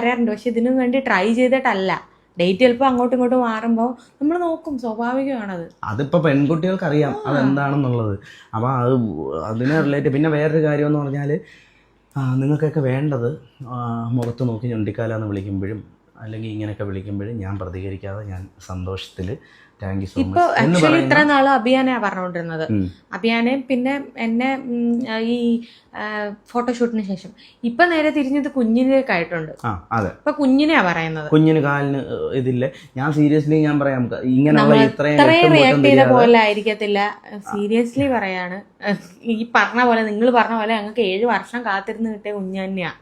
അറിയാറുണ്ട്. പക്ഷെ ഇതിനു വേണ്ടി ട്രൈ ചെയ്തിട്ടല്ല. ഡേറ്റ് ചിലപ്പോൾ അങ്ങോട്ടും ഇങ്ങോട്ടും മാറുമ്പോൾ നമ്മൾ നോക്കും, സ്വാഭാവികമാണത്. അതിപ്പോൾ പെൺകുട്ടികൾക്ക് അറിയാം അതെന്താണെന്നുള്ളത്. അപ്പോൾ അതിനെ റിലേറ്റ്. പിന്നെ വേറൊരു കാര്യം എന്ന് പറഞ്ഞാൽ, നിങ്ങൾക്കൊക്കെ വേണ്ടത് മുഖത്ത് നോക്കി ഞൊണ്ടിക്കാലാന്ന് വിളിക്കുമ്പോഴും അല്ലെങ്കിൽ ഇങ്ങനെയൊക്കെ വിളിക്കുമ്പോഴും ഞാൻ പ്രതികരിക്കാതെ ഞാൻ സന്തോഷത്തിൽ താങ്ക് യു സോ ഇപ്പൊ മച്ച് എന്ന് ആക്ച്വലി ഇത്ര പറയുന്ന. നാള് അഭിയാനെ പറഞ്ഞുകൊണ്ടിരുന്നത്. അഭിയാനെ പിന്നെ എന്നെ ഈ ഫോട്ടോഷൂട്ടിന് ശേഷം ഇപ്പൊ നേരെ തിരിഞ്ഞത് കുഞ്ഞിലേക്കായിട്ടുണ്ട്. അതെ, ഇപ്പൊ കുഞ്ഞിനെയാ പറയുന്നത്. കുഞ്ഞിന് കാലിന് ഇതില്ലേ. ഞാൻ സീരിയസ്ലി ഞാൻ പറയാം, ഇങ്ങനെയുള്ള ഇത്രയും റിയാക്ട് ചെയ്ത പോലെ ആയിരിക്കത്തില്ല. സീരിയസ്ലി പറയാണ്. ഈ പറഞ്ഞ പോലെ, നിങ്ങൾ പറഞ്ഞ പോലെ ഞങ്ങൾക്ക് 7 വർഷം കാത്തിരുന്ന് കിട്ടിയ കുഞ്ഞ് തന്നെയാ.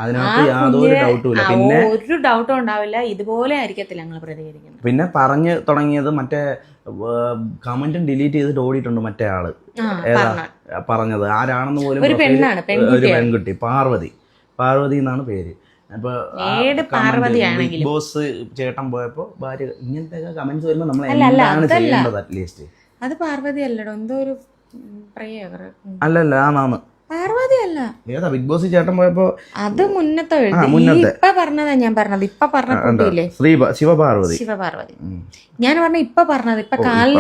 അതിനകത്ത് യാതൊരു ഡൗട്ടും ഇല്ല. പിന്നെ ഒരു ഡൗട്ടും ഉണ്ടാവില്ല. ഇതുപോലെ ആയിരിക്കത്തില്ല ഞങ്ങൾ പ്രതികരിക്കുന്നത്. പിന്നെ പറഞ്ഞു തുടങ്ങിയത് മറ്റേ കമന്റും ഡിലീറ്റ് ചെയ്തിട്ട് ഓടിയിട്ടുണ്ട് മറ്റേ ആള്. ഏതാ പറഞ്ഞത്? ആരാണെന്ന് പോലും. ഒരു പെണ്ണാണ്, ഒരു പെൺകുട്ടി, പാർവതി എന്നാണ് പേര്. അപ്പൊ ബിഗ് ബോസ് ചേട്ടൻ പോയപ്പോ ഭാര്യ ഇങ്ങനത്തെ കമന്റ്സ് വരുമ്പോ നമ്മൾ എന്താണ് ചെയ്യേണ്ടത്? അറ്റ്ലീസ്റ്റ് അത് പാർവതി അല്ലടോ, എന്തോ ഒരു പ്രയോഗം. അല്ലല്ല, ആന്നാന്ന് പാർവതി അല്ല. ഏതാ ബിഗ് ബോസ് ചേട്ടൻ പോയപ്പോ? അത് മുന്നത്തെ ഇപ്പൊ പറഞ്ഞതാ ഞാൻ പറഞ്ഞത്. ഇപ്പൊ പറഞ്ഞ കുട്ടിയില്ലേ, ശിവപാർവതി. ഞാൻ പറഞ്ഞ ഇപ്പൊ പറഞ്ഞത്. ഇപ്പൊ കാലിന്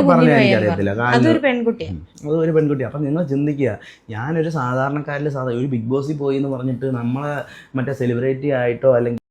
അതൊരു പെൺകുട്ടിയാണ്. അതൊരു പെൺകുട്ടി. അപ്പൊ നിങ്ങൾ ചിന്തിക്കുക, ഞാനൊരു സാധാരണക്കാരിൽ ഒരു ബിഗ് ബോസിൽ പോയി എന്ന് പറഞ്ഞിട്ട് നമ്മളെ മറ്റേ സെലിബ്രിറ്റി ആയിട്ടോ അല്ലെങ്കിൽ